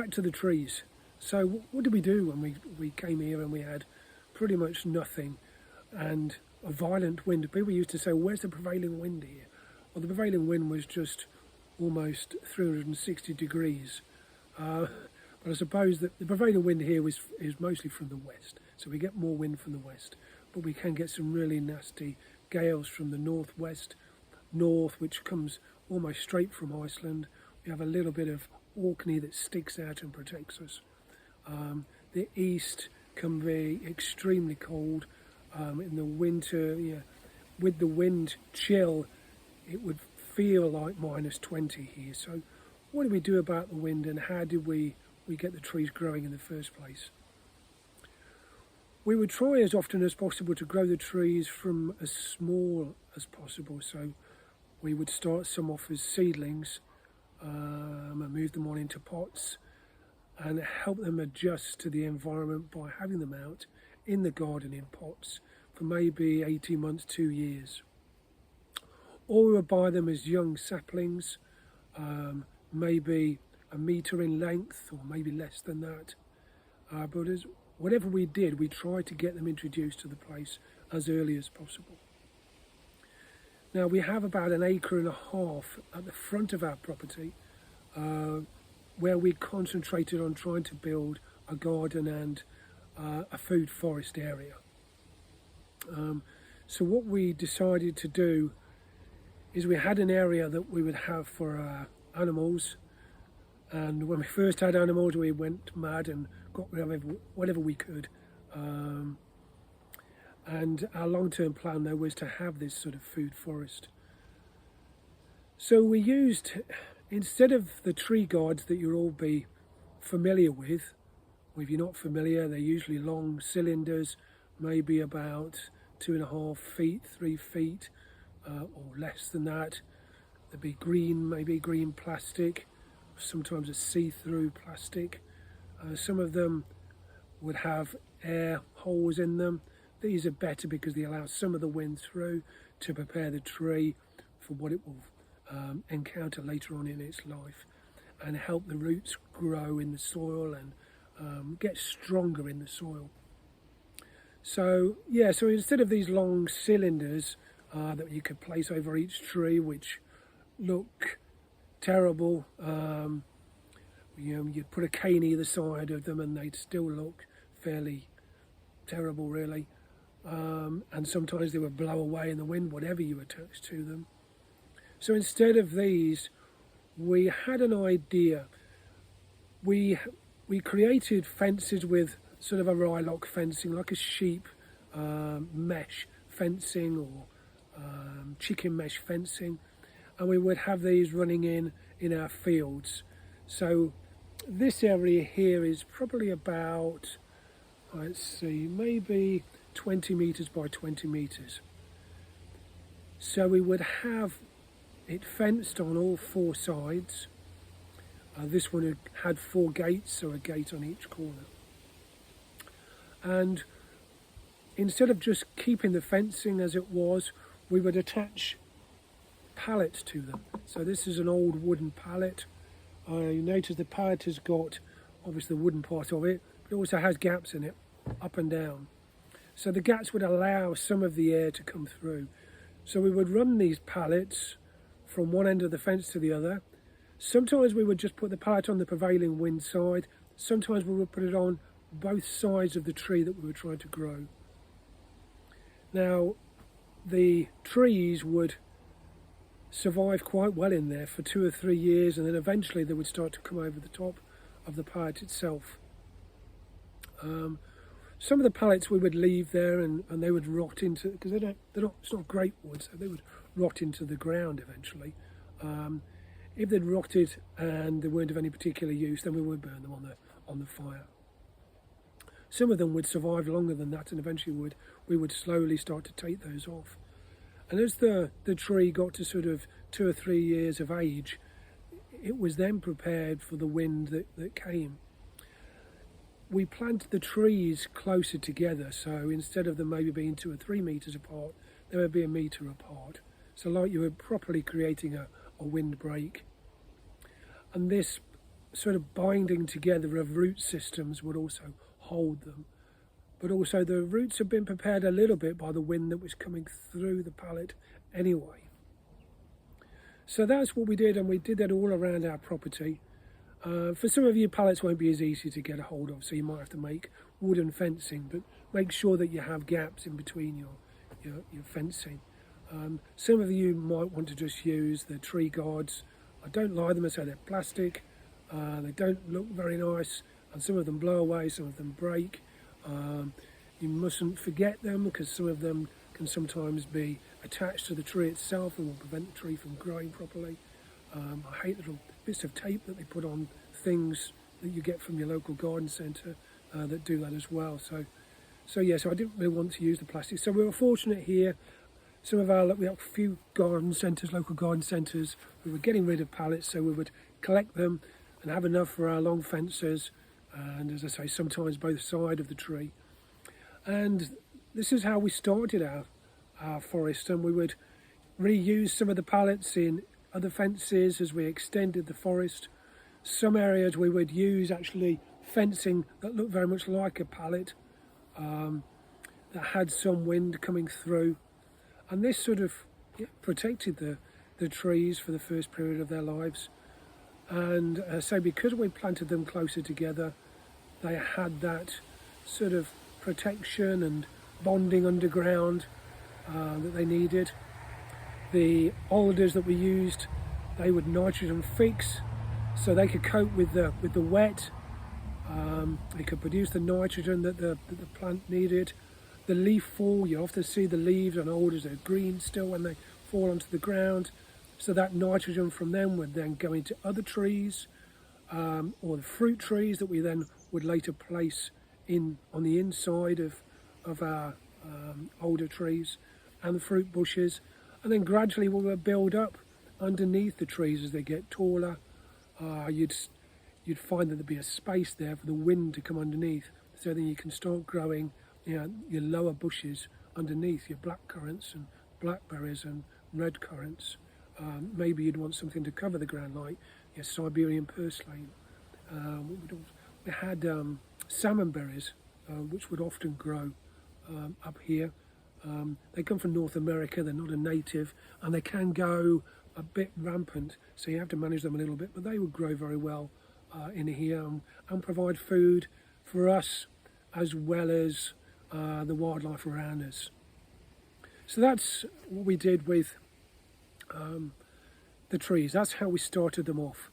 back to the trees. So what did we do when we came here and we had pretty much nothing and a violent wind? People used to say, where's the prevailing wind here? Well, the prevailing wind was just almost 360 degrees. But I suppose that the prevailing wind here is mostly from the west. So we get more wind from the west. But we can get some really nasty gales from the northwest, north, which comes almost straight from Iceland. We have a little bit of Orkney that sticks out and protects us. The east can be extremely cold. In the winter, with the wind chill, it would feel like -20 here. So what do we do about the wind, and how did we get the trees growing in the first place? We would try as often as possible to grow the trees from as small as possible. So we would start some off as seedlings and move them on into pots and help them adjust to the environment by having them out in the garden in pots for maybe 18 months, 2 years. Or we would buy them as young saplings, maybe a metre in length or maybe less than that. But whatever we did, we tried to get them introduced to the place as early as possible. Now we have about 1.5 acres at the front of our property where we concentrated on trying to build a garden and a food forest area. So what we decided to do is we had an area that we would have for our animals, and when we first had animals we went mad and got rid of whatever we could, and our long-term plan though was to have this sort of food forest. So we used, instead of the tree guards that you'll all be familiar with, or if you're not familiar, they're usually long cylinders, maybe about 2.5 feet, 3 feet, or less than that. There'd be green, maybe green plastic, sometimes a see-through plastic. Some of them would have air holes in them. These are better because they allow some of the wind through to prepare the tree for what it will encounter later on in its life, and help the roots grow in the soil and get stronger in the soil. So instead of these long cylinders that you could place over each tree, which look terrible, you'd put a cane either side of them and they'd still look fairly terrible, really. And sometimes they would blow away in the wind, whatever you attached to them. So instead of these, we had an idea. We created fences with sort of a ryelock fencing, like a sheep mesh fencing or chicken mesh fencing, and we would have these running in our fields. So this area here is probably about, let's see, maybe 20 metres by 20 metres. So we would have it fenced on all 4 sides. This one had 4 gates, so a gate on each corner. And instead of just keeping the fencing as it was, we would attach pallets to them. So this is an old wooden pallet. You notice the pallet has got obviously the wooden part of it, but it also has gaps in it, up and down. So the gaps would allow some of the air to come through. So we would run these pallets from one end of the fence to the other. Sometimes we would just put the pallet on the prevailing wind side. Sometimes we would put it on both sides of the tree that we were trying to grow. Now, the trees would survive quite well in there for 2 or 3 years, and then eventually they would start to come over the top of the pallet itself. Some of the pallets we would leave there and they would rot into, because it's not great wood, so they would rot into the ground eventually. If they'd rotted and they weren't of any particular use, then we would burn them on the fire. Some of them would survive longer than that, and eventually we would slowly start to take those off. And as the tree got to sort of 2 or 3 years of age, it was then prepared for the wind that came. We planted the trees closer together, so instead of them maybe being 2 or 3 metres apart, they would be 1 metre apart. So like you were properly creating a windbreak. And this sort of binding together of root systems would also hold them. But also the roots have been prepared a little bit by the wind that was coming through the pallet anyway. So that's what we did, and we did that all around our property. For some of you, pallets won't be as easy to get a hold of, so you might have to make wooden fencing, but make sure that you have gaps in between your fencing. Some of you might want to just use the tree guards. I don't like them, so they're plastic. They don't look very nice, and some of them blow away, some of them break. You mustn't forget them, because some of them can sometimes be attached to the tree itself and will prevent the tree from growing properly. I hate little bits of tape that they put on things that you get from your local garden centre that do that as well. So I didn't really want to use the plastic. So we were fortunate here. We have a few garden centres, local garden centres. We were getting rid of pallets, so we would collect them and have enough for our long fences, and as I say, sometimes both sides of the tree. And this is how we started our forest, and we would reuse some of the pallets in other fences as we extended the forest. Some areas we would use actually fencing that looked very much like a pallet, that had some wind coming through, and this sort of protected the trees for the first period of their lives. And so because we planted them closer together, they had that sort of protection and bonding underground that they needed. The alders that we used, they would nitrogen fix, so they could cope with the wet. They could produce the nitrogen that the plant needed. The leaf fall, you often see the leaves on alders are green still when they fall onto the ground, so that nitrogen from them would then go into other trees, or the fruit trees that we then would later place in on the inside of our older trees, and the fruit bushes. And then gradually we will build up underneath the trees as they get taller. You'd find that there'd be a space there for the wind to come underneath, so then you can start growing your lower bushes underneath, your black currants and blackberries and red currants. Maybe you'd want something to cover the ground, like your Siberian purslane. We had salmon berries, which would often grow up here. They come from North America, they're not a native, and they can go a bit rampant, so you have to manage them a little bit, but they would grow very well in here and provide food for us as well as the wildlife around us. So that's what we did with the trees. That's how we started them off.